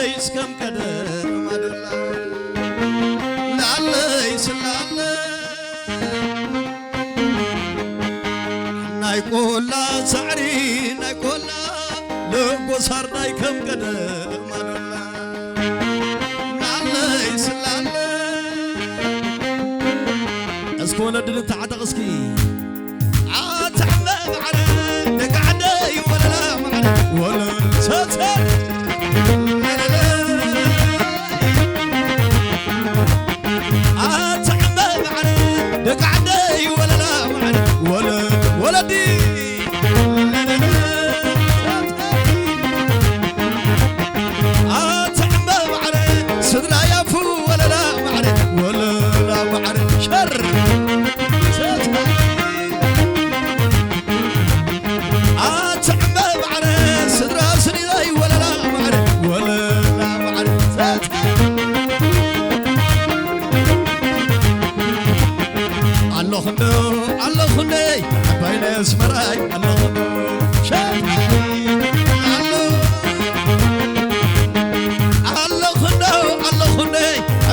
ليس كم قدر ما دلا لعلي سلالي نايقول لا سعري نايقول لا لقو صار ناي كم قدر ما دلا لعلي سلالي اسكو ولا دل تعتقسكي عتعمم على نقعدي ولا لا معنا ولا ساتر عتعمم على نقعدي ولا لا معنا ولا دي عتعمم على صدرا يفو ولا لا معنا ولا لا معنا شر الله خني بين اسمراي الله شاي الله خني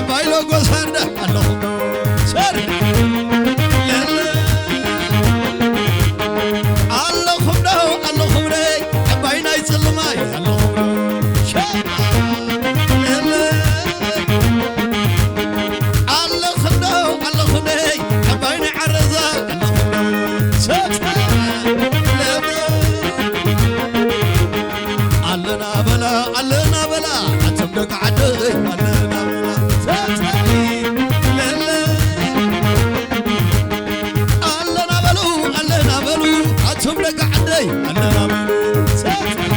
بين غوسند الله سر الله خني بين يسلماي الله شاي علنا بلا أتمنى عدي علنا بلا ساتي لا علنا بلو أتمنى عدي علنا بلا ساتي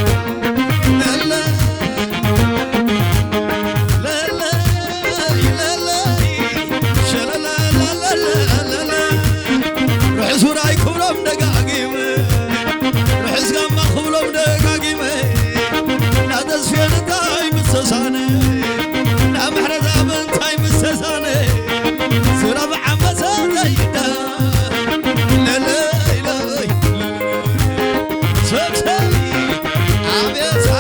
لا شلا لا رحس وراي كولم دقاقيم رحس قام خولم دقاقيم نادسفين تايم السساني نامحرزا من تايم السساني سرب عمسا زيدا لا سبسي عبيت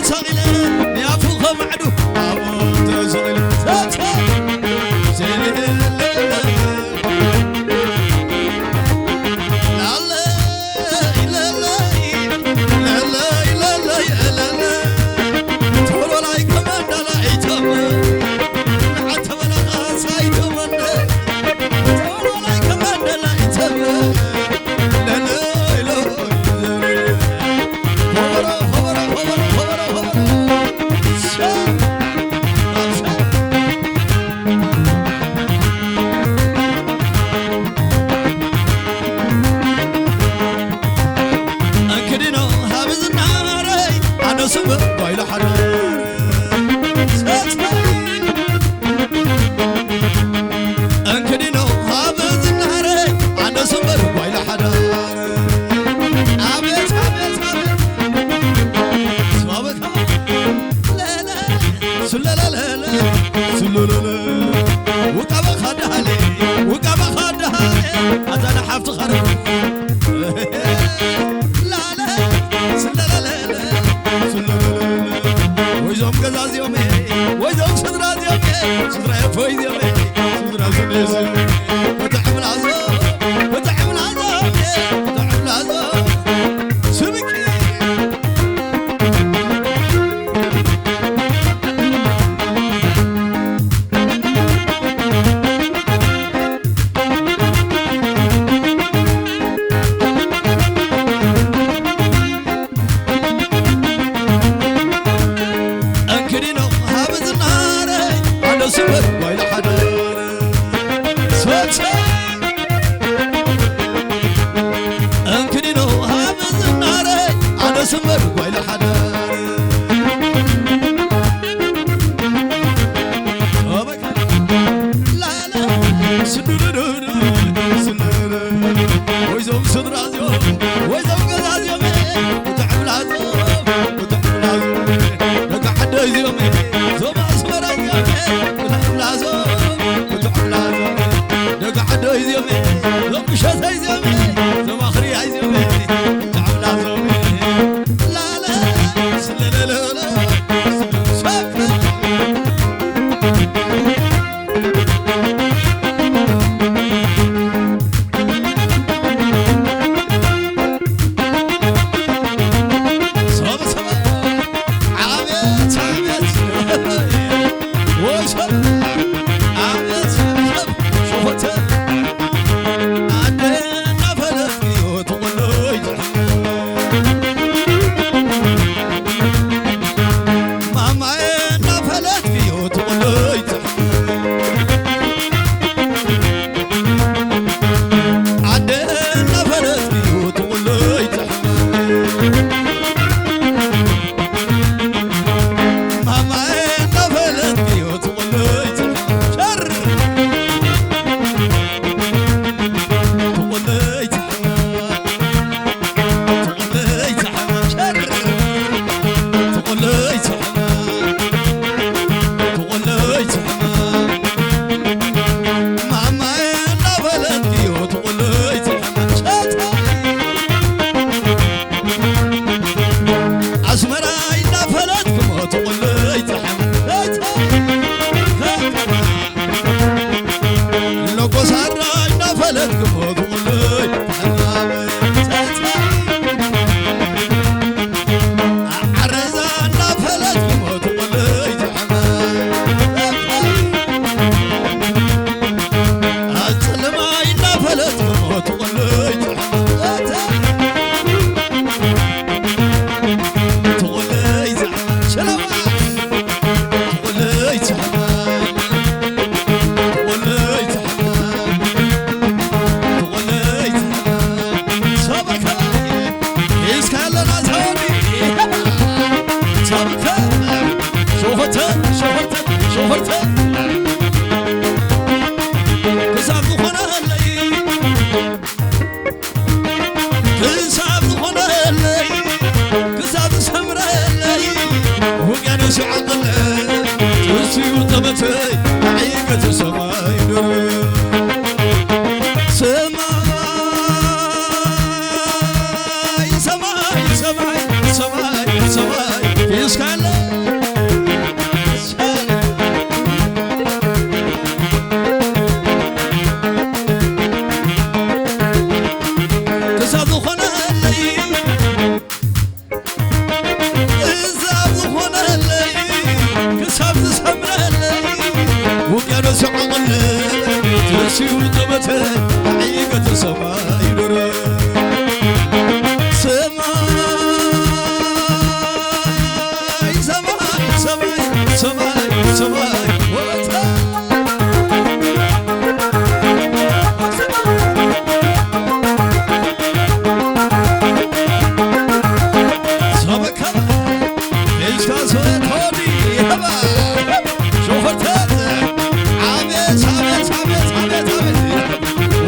صغيرة يا فوق معدو أبو تزغيرة وقابا خدالي وقابا خدالي أزانا حفت خرب لا لا سلالالالال سلالالالال ويزوم قزاز يومي ويزوم صدراز يومي صدرا يفويد يومي صدرا زنيزي وتعمل عزام وتعمل عزام وتعمل عزام سبكي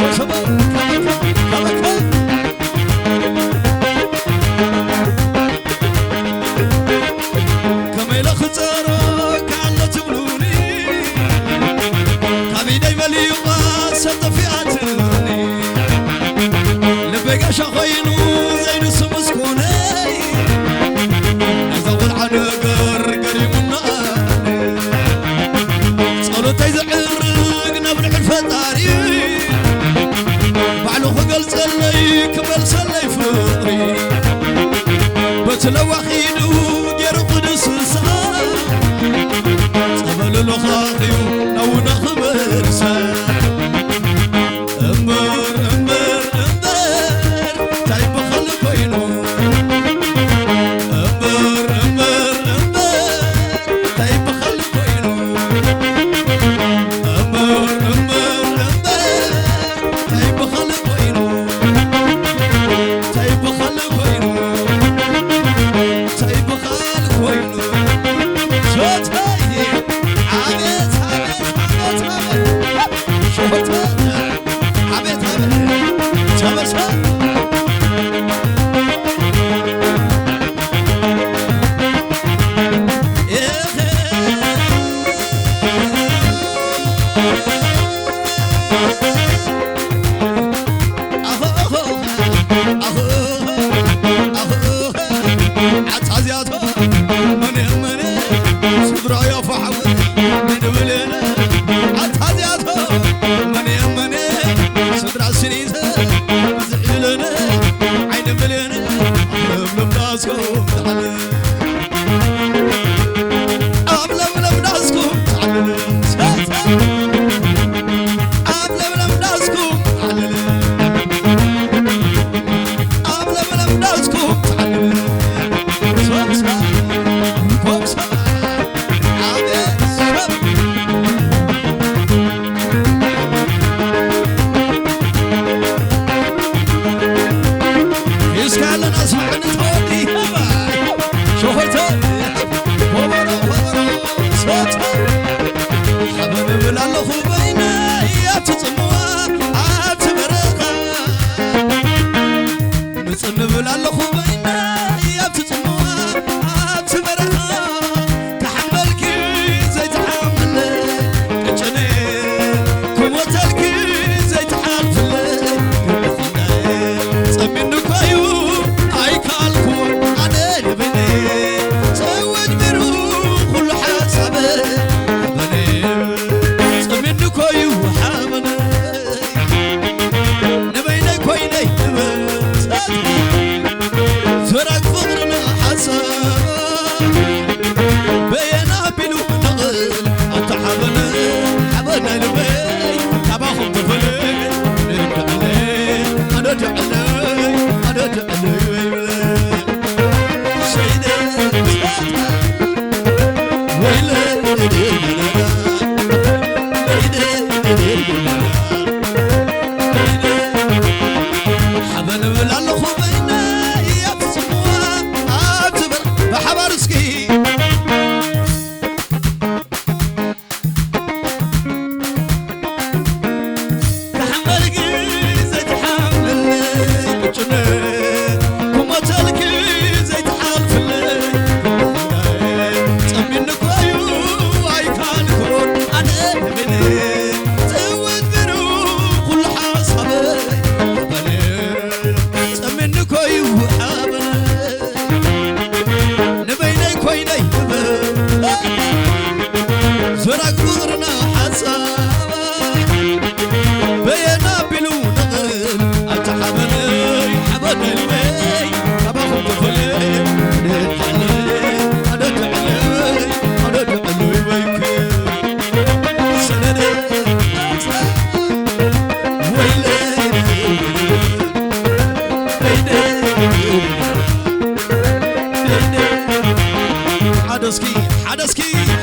شوفت عبيت يو نونا خبر سار أمبر أمبر أمبر تايب خلق وينو أمبر أمبر أمبر تايب خلق وينو أمبر أمبر أمبر تايب خلق وينو تايب خلق وينو تايب خلق وينو شوتاي عبيت عبيت عبيت عبيت شوتاي عبيت عبيت شبشب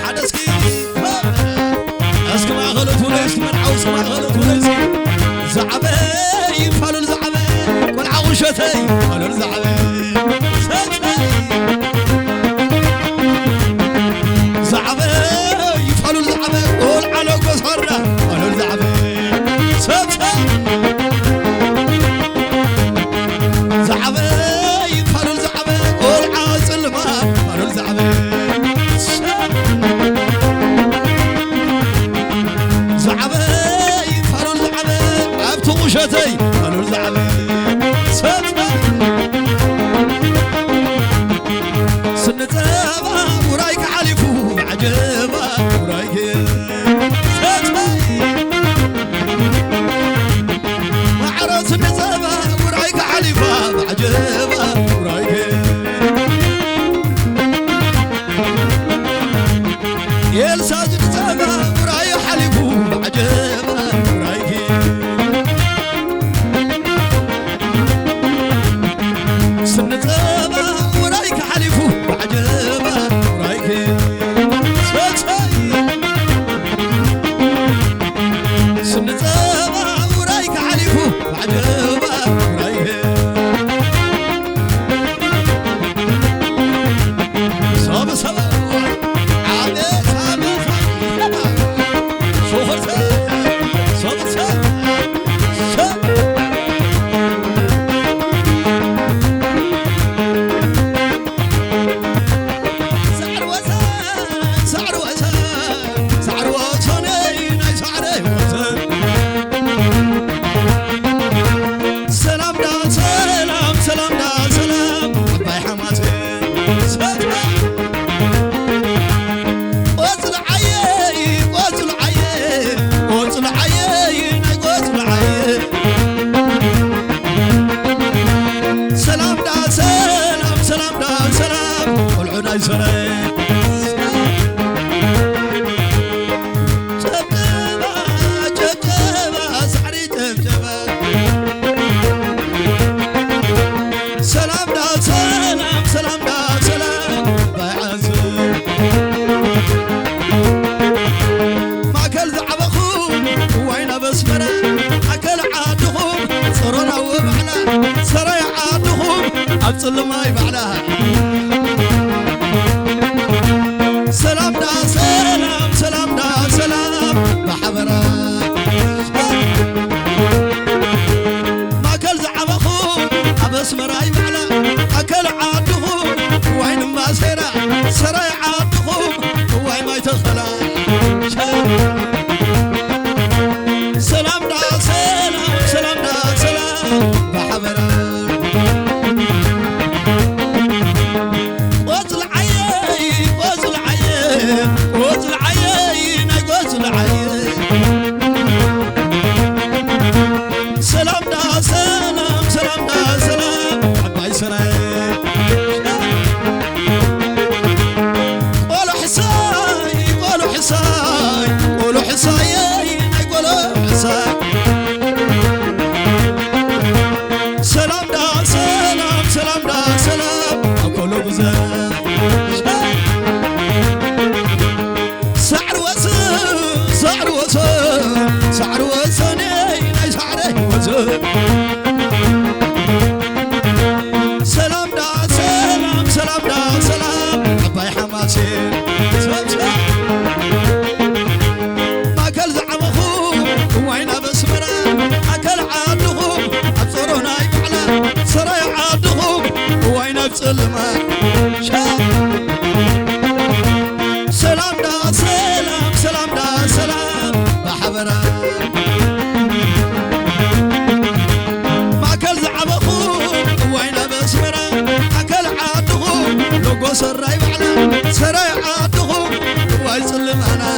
حدثكي اسكما غلط صلماي بعلها سلام دا سلام سلام دا سلام بحبرا ما كل زعبخو أبس مراي بعلا أكل عادخو وين ما سيرا سراي عادخو وين ما يتخلا سلام دا سلام سلام دا سلام بحبرا وزل عيي وزل عيي وزل عيي وزل عيي سلام دا سلام سلام دا سلام عباي سراي قولوا حساي قولوا حساي قولوا حساي قولوا حساي سلام دا سلام سلام دا سلام قولوا غزاي سعر وسن سعر وسن سعر وسن اي سعر وسن سلام دا سلام سلام دا سلام عباي حماسي ما كل زعمخو وين بسمرا اكل عادخو ابصرون اي بعلا سراي عادخو وين بسلمه سلام دا سلام سلام دا سلام بحبرا ما كل زعبخو وين بسمرا اكل عادخو لو سراي بعلا سراي عادخو ويسلم انا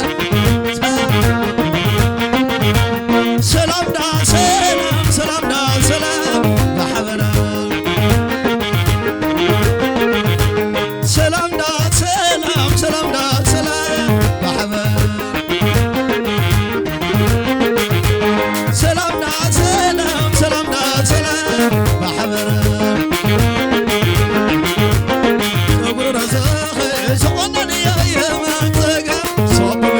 سلام دا سلام سلام دا سلام بحبرا سلام دا سلام سلام دا سلام بحبرا سلام دا سلام سلام دا سلام بحبرا صبر رزاق سقنني يا منطقة صبر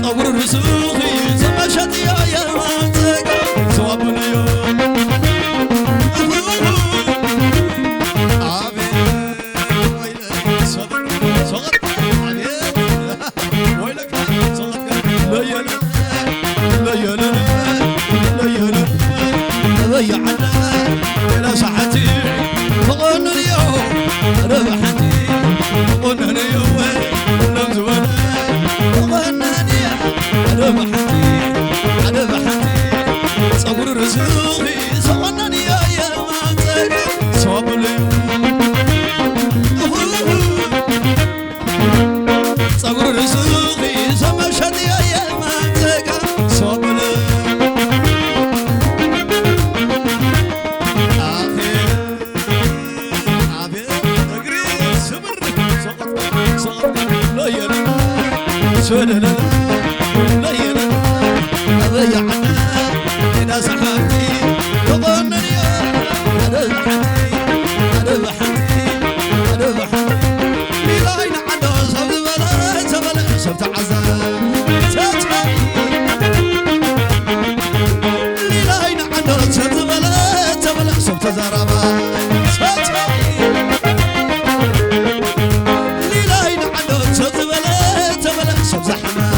صبر رزقي زمشت يا منطقة صبر ضيعنا إلى صحتي فقلنا اليوم ربحتي فقلنا اليوم نمزونا فقلنا اليوم ربحتي صبر رزقي صقنا يا منطقة صبر صبر رزقي سمشت يا منطقة صبر سولنا لينا ضيعنا إلى صحتي فقلنا اليوم ربحتي لينا عنده صبت بلا صبت عزام لينا عنده صبت بلا صبت زربا صبت زحمة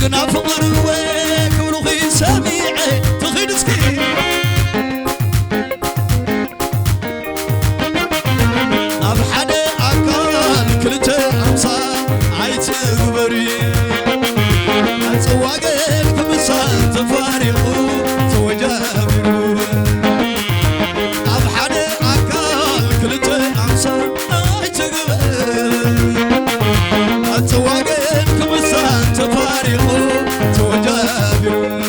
جقنا فقر وكبرغي سميعي تخيل سكين أبحد أكال كلته أمسا عيت غبري أتواقل كمسان تفارقو توجابرو أبحد أكال كلته أمسا عيت غبري أتواقل كمسان تفارقو توجابرو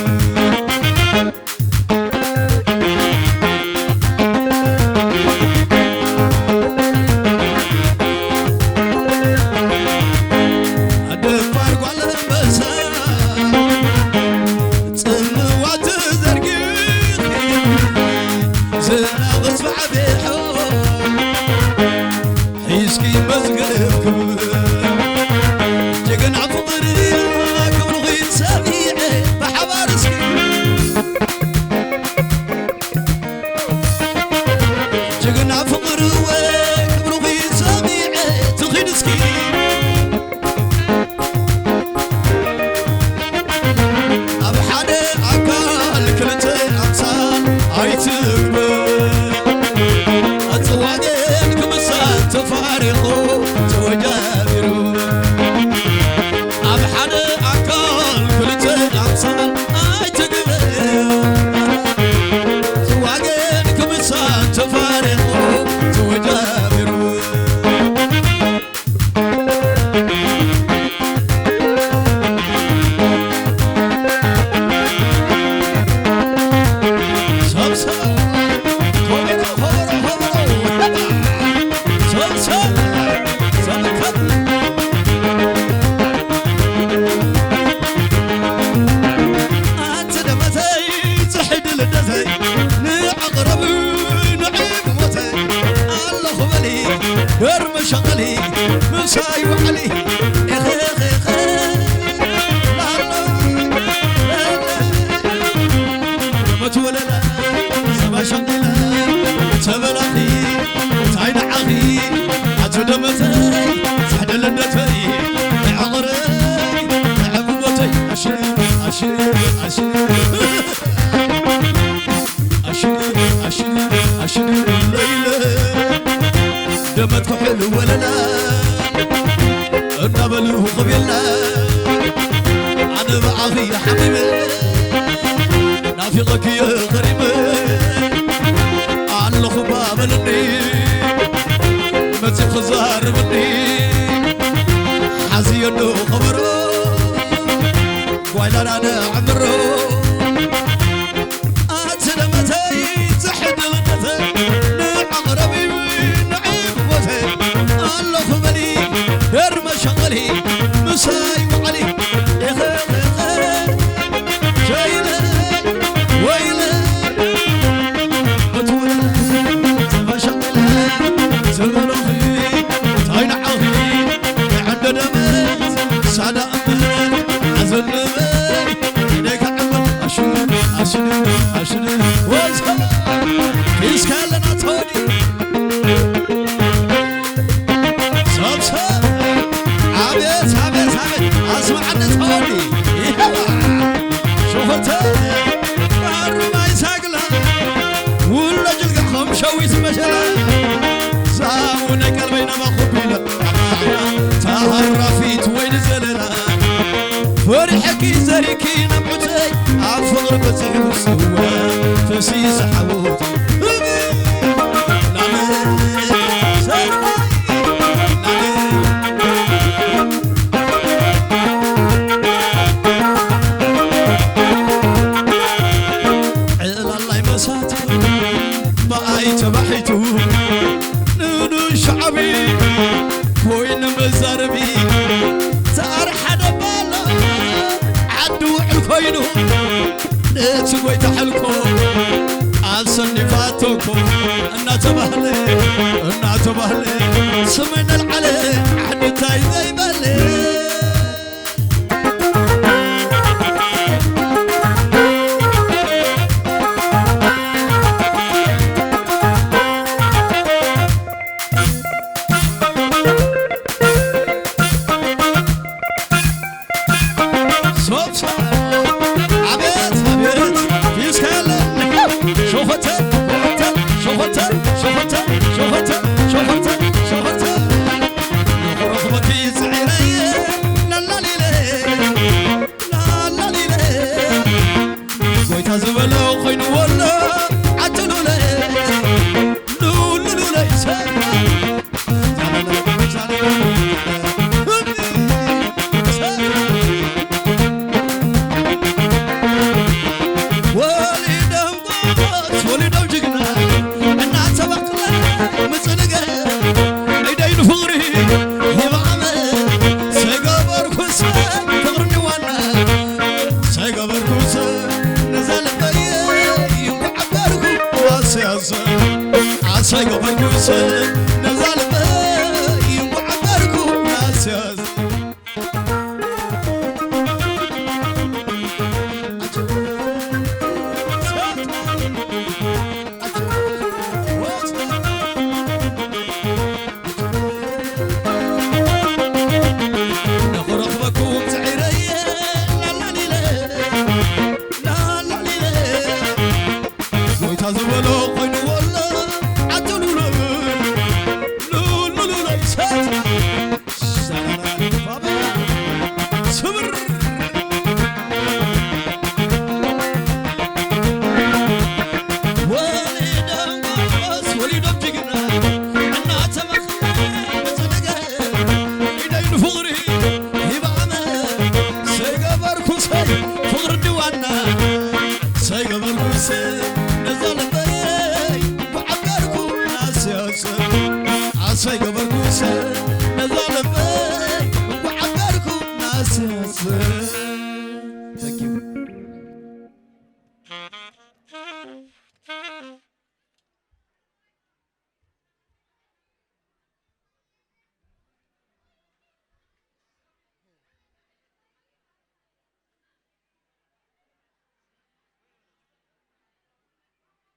شغلي مساي وعلي متوللا سما شغلي تبلغي تعين عغي عتدمتي سحدل النتي عغري عبوتي أشير أشير أشير أشير أشير أشير الليلة دمتك حلو ولا لا النبلوه قبيلنا أنا معاغي يا حبيبي نافقك يا غريبي على خباب مني ما تخزار مني حزي انه خبره ويلا انا عمره اتلمتي تحت النتي عقربي يرمى شغلي مساي وعلي شايله ويله متولى ما شغله زمرخي تعين عظيم عند دمت سادة أمل عزل ليك عمل أشير أشير أشير وزها في سكالنا توني عبيت عبيت عبيت اسمع عنا تقولي شوفته ما يساقلها ولا جلق خمشوي سمشلا ساونا قلبينا ما خبينا تهرفيت وين زللا فرحكي زريكي نبعتي عفغر بتسحي وسوا فسي سحبوت تبحيتو نونو شعبي وين مزاربي تارحد بالا عدو الكوينو نتسوي تحلكو عالسني فاتوكو الناتبهلي سمينا العلي عدو تايبي بالي عسايق بركوس نزال بي وعبركو ناسياس عسايق بركوس نزال بي وعبركو ناسياس